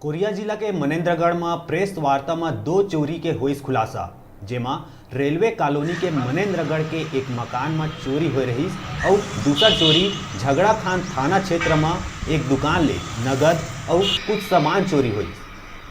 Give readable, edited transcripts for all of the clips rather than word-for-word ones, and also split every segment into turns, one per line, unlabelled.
Korea जिला के मनेन्द्रगढ़ में प्रेस वार्ता में दो चोरी के होइस खुलासा, जेमा रेलवे कॉलोनी के मनेन्द्रगढ़ के एक मकान में चोरी हो रही और दूसरा चोरी झगड़ा खान थाना क्षेत्र में एक दुकान ले नगद और कुछ सामान चोरी हुई।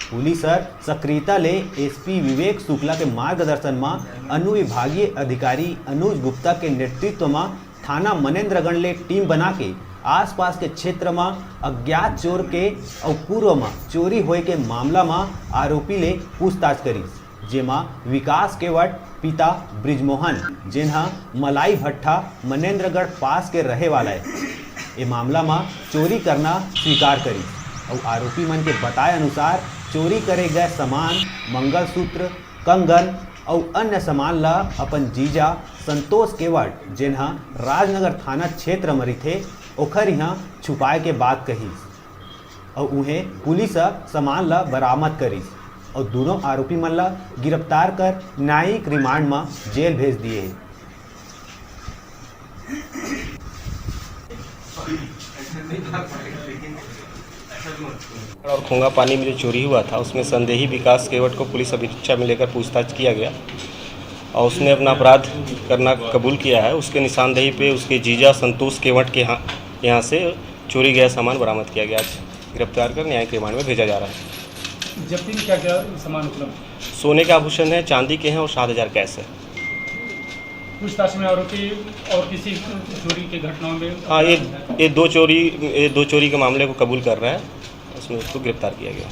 पुलिस सक्रियता ले एसपी विवेक शुक्ला के मार्गदर्शन में अनुविभागीय अधिकारी अनुज गुप्ता के नेतृत्व में थाना मनेन्द्रगढ़ ले टीम बना के आसपास के क्षेत्र में अज्ञात चोर के और पूर्व में चोरी होए के मामला में आरोपी ले पूछताछ करी, जेमा विकास केवट पिता ब्रिजमोहन जिन्हा मलाई भट्टा मनेन्द्रगढ़ पास के रहे वाला है, ये मामला में चोरी करना स्वीकार करी और आरोपी मन के बताए अनुसार चोरी करे गए सामान मंगलसूत्र, कंगन और अन्य सामान ला अपन जीजा संतोष केवट जिन्हा राजनगर थाना क्षेत्र में रही ओखर यहाँ छुपाए के बात कही और उन्हें पुलिस सामान ला बरामद करी और दोनों आरोपी मन ला गिरफ्तार कर न्यायिक रिमांड में जेल भेज दिए।
और खोंगा पानी में जो चोरी हुआ था उसमें संदेही विकास केवट को पुलिस अभिरक्षा में लेकर पूछताछ किया गया और उसने अपना अपराध करना कबूल किया है। उसके निशानदेही पे उसके जीजा संतोष केवट के यहाँ से चोरी गया सामान बरामद किया गया। आज गिरफ्तार कर न्यायिक रिमांड में भेजा जा रहा है।
जब्ती में क्या क्या सामान उपलब्ध?
सोने के आभूषण है, चांदी के हैं और 7,000 कैश है।
पूछताछ में आरोपी और किसी चोरी की घटनाओं में
हाँ, ये दो चोरी के मामले को कबूल कर रहा है, उसमें उसको गिरफ्तार किया गया।